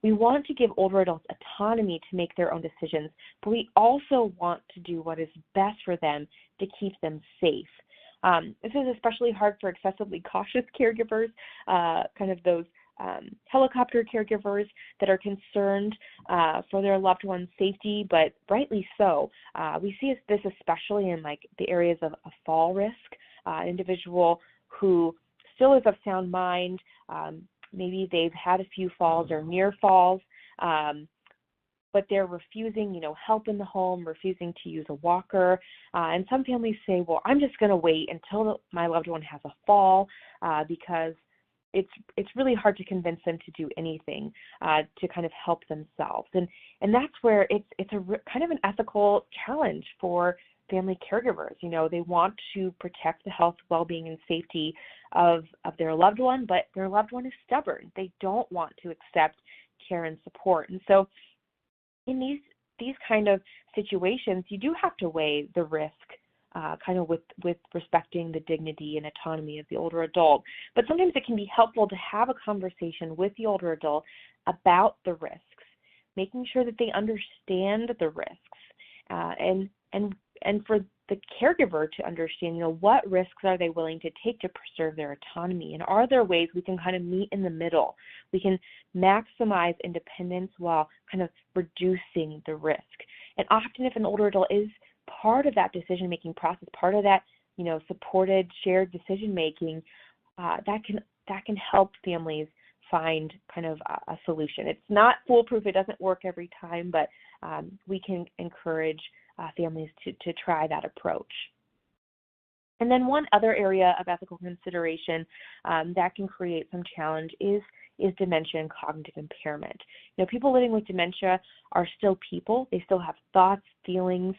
We want to give older adults autonomy to make their own decisions, but we also want to do what is best for them to keep them safe. This is especially hard for excessively cautious caregivers, kind of those helicopter caregivers that are concerned for their loved one's safety, but rightly so. We see this especially in the areas of a fall risk, an individual who still is of sound mind, maybe they've had a few falls or near falls, but they're refusing, help in the home, refusing to use a walker. And some families say, well, I'm just going to wait until my loved one has a fall because it's really hard to convince them to do anything to kind of help themselves. And that's where it's kind of an ethical challenge for family caregivers. They want to protect the health, well-being, and safety of their loved one, but their loved one is stubborn. They don't want to accept care and support. And so in these kind of situations, you do have to weigh the risk kind of with respecting the dignity and autonomy of the older adult. But sometimes it can be helpful to have a conversation with the older adult about the risks, making sure that they understand the risks, and for the caregiver to understand, what risks are they willing to take to preserve their autonomy, and are there ways we can kind of meet in the middle? We can maximize independence while kind of reducing the risk. And often if an older adult is part of that decision-making process, part of that, supported, shared decision-making, that can help families find kind of a solution. It's not foolproof. It doesn't work every time, but we can encourage families to try that approach. And then one other area of ethical consideration that can create some challenge is dementia and cognitive impairment. People living with dementia are still people. They still have thoughts, feelings.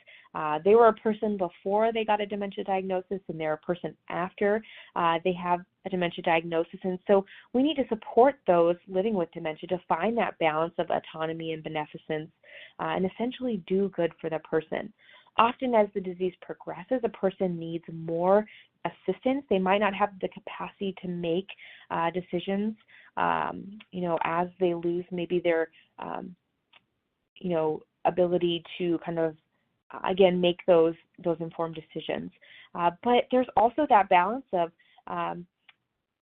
They were a person before they got a dementia diagnosis, and they're a person after they have a dementia diagnosis. And so we need to support those living with dementia to find that balance of autonomy and beneficence and essentially do good for the person. Often as the disease progresses, a person needs more assistance. They might not have the capacity to make decisions, as they lose maybe their, ability to kind of, again, make those informed decisions. But there's also that balance of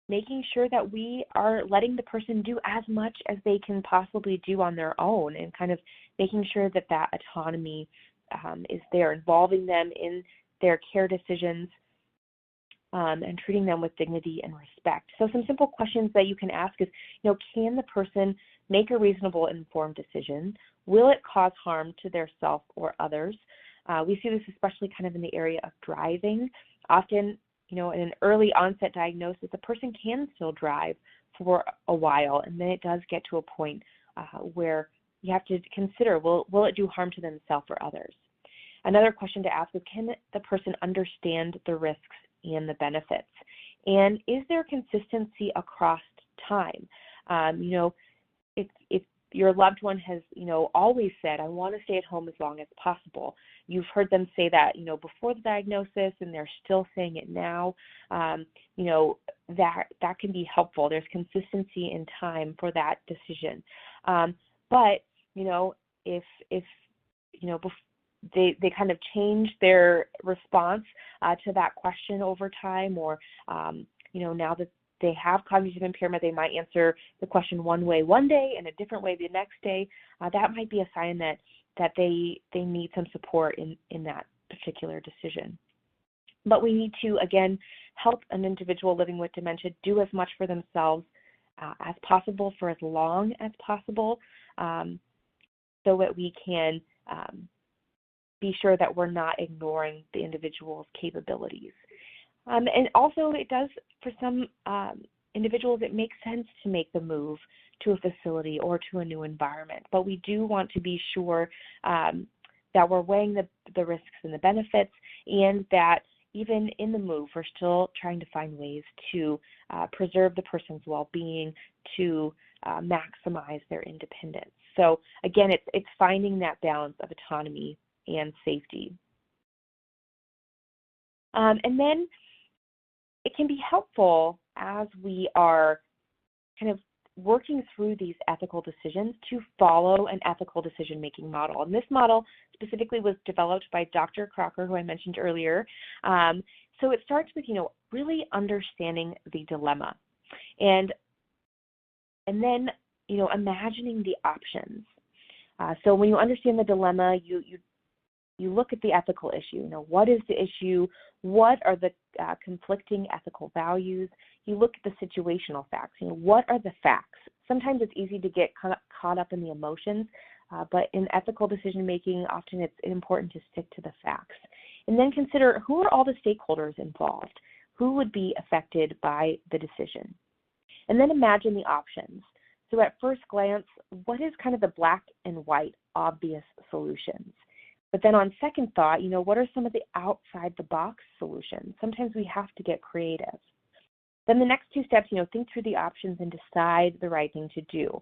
making sure that we are letting the person do as much as they can possibly do on their own, and kind of making sure that autonomy is there, involving them in their care decisions, and treating them with dignity and respect. So some simple questions that you can ask is, can the person make a reasonable, informed decision? Will it cause harm to their self or others? We see this especially kind of in the area of driving. Often, in an early onset diagnosis, a person can still drive for a while, and then it does get to a point where you have to consider, will it do harm to themselves or others? Another question to ask is, can the person understand the risks and the benefits? And is there consistency across time? If your loved one has, always said, I want to stay at home as long as possible. You've heard them say that, before the diagnosis, and they're still saying it now. That can be helpful. There's consistency in time for that decision. But if they kind of change their response to that question over time, or now that they have cognitive impairment, they might answer the question one way one day and a different way the next day. That might be a sign that they need some support in that particular decision. But we need to, again, help an individual living with dementia do as much for themselves as possible for as long as possible, so that we can be sure that we're not ignoring the individual's capabilities. And also, it does, for some individuals, it makes sense to make the move to a facility or to a new environment. But we do want to be sure that we're weighing the risks and the benefits, and that even in the move, we're still trying to find ways to preserve the person's well-being, to maximize their independence. So again, it's finding that balance of autonomy and safety. And then it can be helpful as we are kind of working through these ethical decisions to follow an ethical decision-making model. And this model specifically was developed by Dr. Crocker, who I mentioned earlier. So it starts with, really understanding the dilemma, and then, imagining the options. So when you understand the dilemma, you look at the ethical issue. What is the issue? What are the conflicting ethical values? You look at the situational facts. What are the facts? Sometimes it's easy to get caught up in the emotions, but in ethical decision making, often it's important to stick to the facts. And then consider, who are all the stakeholders involved? Who would be affected by the decision? And then imagine the options. So at first glance, what is kind of the black and white obvious solutions? But then on second thought, what are some of the outside the box solutions? Sometimes we have to get creative. Then the next two steps, think through the options and decide the right thing to do.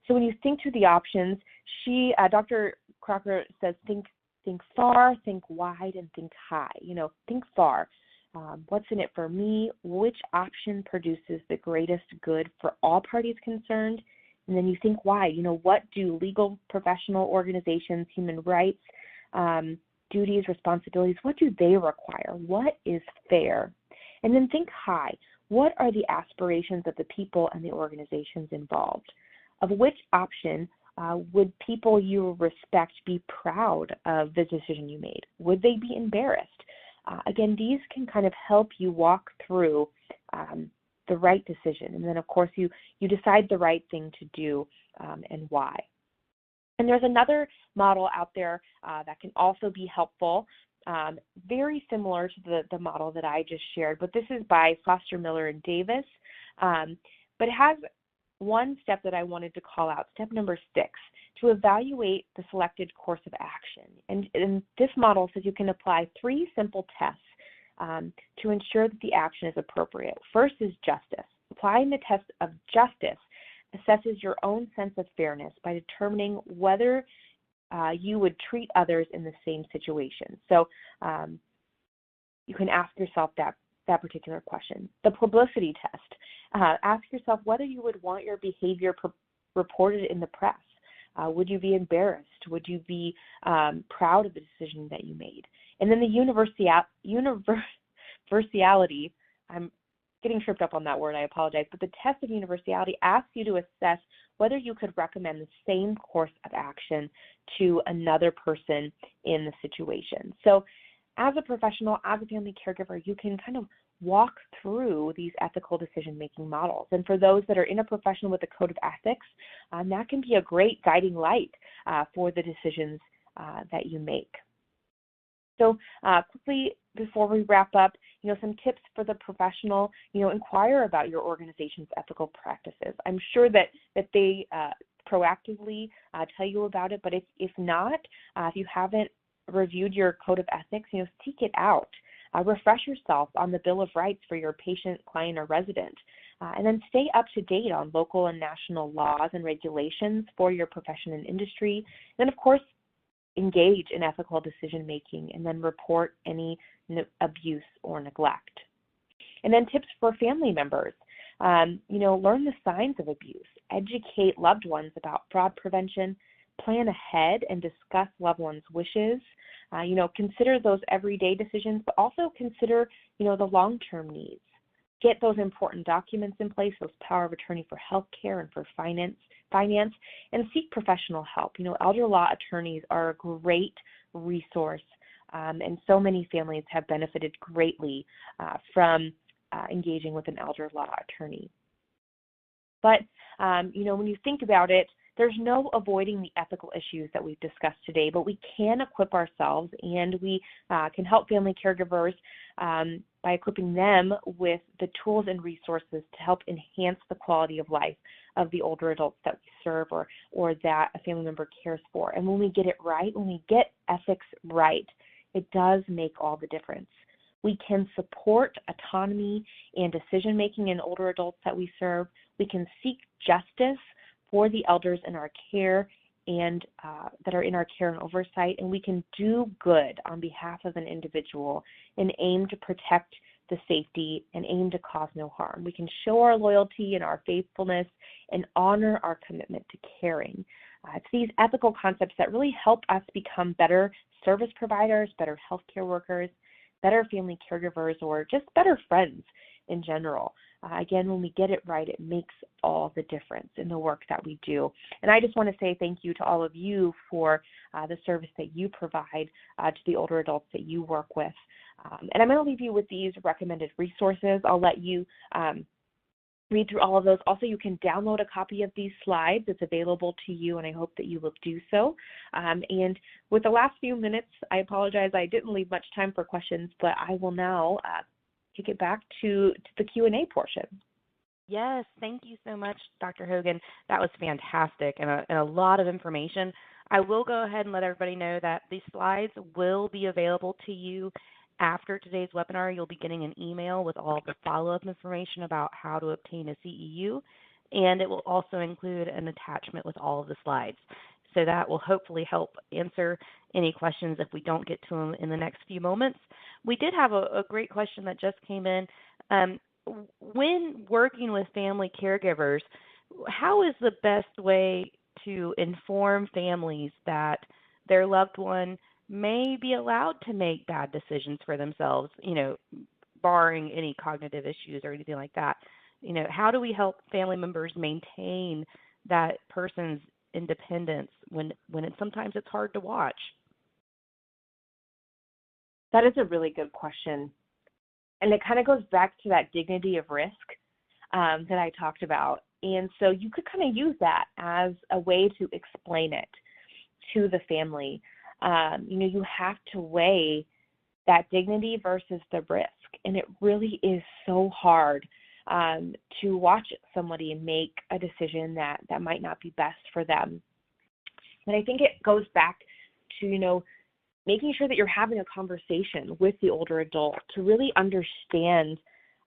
So when you think through the options, Dr. Crocker says, think far, think wide, and think high. Think far. What's in it for me? Which option produces the greatest good for all parties concerned? And then you think wide. What do legal, professional organizations, human rights, duties, responsibilities, what do they require? What is fair? And then think high. What are the aspirations of the people and the organizations involved? Of which option would people you respect be proud of the decision you made? Would they be embarrassed? Again, these can kind of help you walk through the right decision. And then, of course, you decide the right thing to do and why. And there's another model out there that can also be helpful, very similar to the model that I just shared, but this is by Foster, Miller, and Davis. But it has one step that I wanted to call out, step number 6, to evaluate the selected course of action. And this model says you can apply 3 simple tests to ensure that the action is appropriate. First is justice. Applying the test of justice assesses your own sense of fairness by determining whether you would treat others in the same situation. So you can ask yourself that particular question. The publicity test. Ask yourself whether you would want your behavior reported in the press. Would you be embarrassed? Would you be proud of the decision that you made? And then the universality, I'm getting tripped up on that word, I apologize, but the test of universality asks you to assess whether you could recommend the same course of action to another person in the situation. So as a professional, as a family caregiver, you can kind of walk through these ethical decision-making models. And for those that are in a profession with a code of ethics, that can be a great guiding light for the decisions that you make. So quickly before we wrap up, some tips for the professional, inquire about your organization's ethical practices. I'm sure that they proactively tell you about it, but if not, if you haven't reviewed your code of ethics, seek it out. Refresh yourself on the Bill of Rights for your patient, client, or resident, and then stay up to date on local and national laws and regulations for your profession and industry. And then, of course, engage in ethical decision-making, and then report any abuse or neglect. And then tips for family members. Learn the signs of abuse, educate loved ones about fraud prevention, plan ahead and discuss loved ones' wishes. Consider those everyday decisions, but also consider, the long-term needs. Get those important documents in place, those power of attorney for healthcare and for finance, and seek professional help. Elder law attorneys are a great resource, and so many families have benefited greatly from engaging with an elder law attorney. But, when you think about it, there's no avoiding the ethical issues that we've discussed today, but we can equip ourselves, and we can help family caregivers by equipping them with the tools and resources to help enhance the quality of life of the older adults that we serve or that a family member cares for. And when we get it right, when we get ethics right, it does make all the difference. We can support autonomy and decision-making in older adults that we serve. We can seek justice for the elders in our care and that are in our care and oversight, and we can do good on behalf of an individual and aim to protect the safety and aim to cause no harm. We can show our loyalty and our faithfulness and honor our commitment to caring. It's these ethical concepts that really help us become better service providers, better healthcare workers, better family caregivers, or just better friends in general. Again, when we get it right, it makes all the difference in the work that we do. And I just want to say thank you to all of you for the service that you provide to the older adults that you work with. And I'm going to leave you with these recommended resources. I'll let you read through all of those. Also, you can download a copy of these slides. It's available to you, and I hope that you will do so. And with the last few minutes, I apologize I didn't leave much time for questions, but I will now kick it back to the Q&A portion. Yes, thank you so much, Dr. Hogan. That was fantastic and a lot of information. I will go ahead and let everybody know that these slides will be available to you after today's webinar. You'll be getting an email with all the follow-up information about how to obtain a CEU, and it will also include an attachment with all of the slides. So that will hopefully help answer any questions if we don't get to them in the next few moments. We did have a great question that just came in. When working with family caregivers, how is the best way to inform families that their loved one may be allowed to make bad decisions for themselves, barring any cognitive issues or anything like that? How do we help family members maintain that person's independence when sometimes it's hard to watch? That is a really good question. And it kind of goes back to that dignity of risk that I talked about. And so you could kind of use that as a way to explain it to the family. You have to weigh that dignity versus the risk. And it really is so hard to watch somebody make a decision that might not be best for them. And I think it goes back to, making sure that you're having a conversation with the older adult to really understand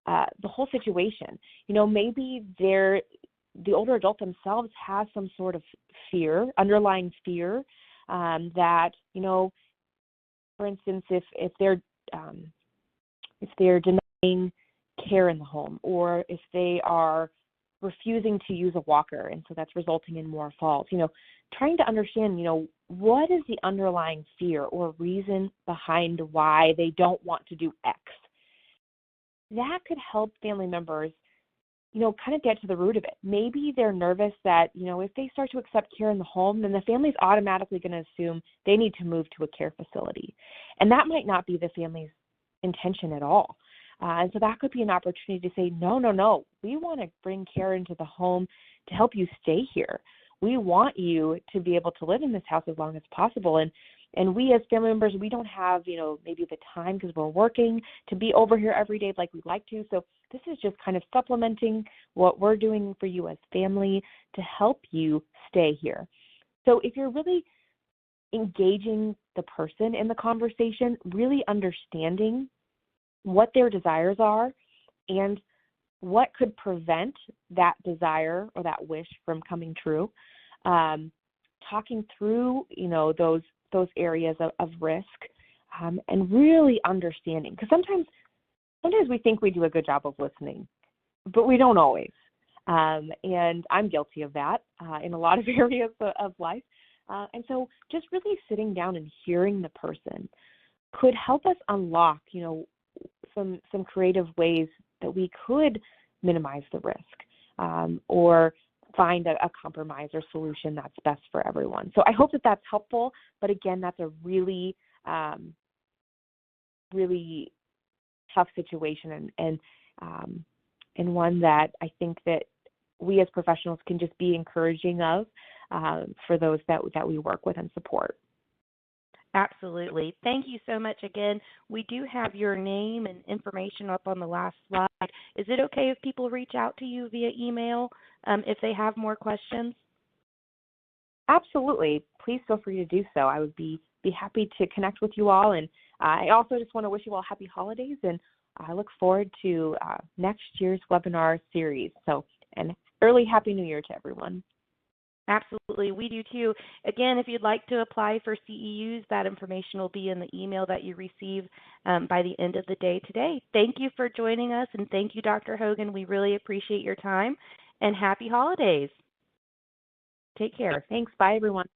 the whole situation. Maybe the older adult themselves has some sort of fear, underlying fear, that, for instance, if they're denying care in the home, or if they are refusing to use a walker, and so that's resulting in more falls, trying to understand, what is the underlying fear or reason behind why they don't want to do X. That could help family members, kind of get to the root of it. Maybe they're nervous that, if they start to accept care in the home, then the family's automatically going to assume they need to move to a care facility. And that might not be the family's intention at all. And so that could be an opportunity to say, no, we want to bring care into the home to help you stay here. We want you to be able to live in this house as long as possible. And, And we as family members, we don't have, maybe the time because we're working to be over here every day like we'd like to. So this is just kind of supplementing what we're doing for you as family to help you stay here. So if you're really engaging the person in the conversation, really understanding what their desires are and what could prevent that desire or that wish from coming true, talking through, those areas of risk, and really understanding. Because sometimes we think we do a good job of listening, but we don't always. And I'm guilty of that in a lot of areas of life. And so just really sitting down and hearing the person could help us unlock, some creative ways that we could minimize the risk, or find a compromise or solution that's best for everyone. So I hope that that's helpful. But again, that's a really, really tough situation and one that I think that we as professionals can just be encouraging of for those that we work with and support. Absolutely. Thank you so much again. We do have your name and information up on the last slide. Is it okay if people reach out to you via email if they have more questions? Absolutely. Please feel free to do so. I would be happy to connect with you all. And I also just want to wish you all happy holidays, and I look forward to next year's webinar series. So, and early Happy New Year to everyone. Absolutely, we do too. Again, if you'd like to apply for CEUs, that information will be in the email that you receive by the end of the day today. Thank you for joining us, and thank you, Dr. Hogan. We really appreciate your time, and happy holidays. Take care. Thanks. Bye, everyone.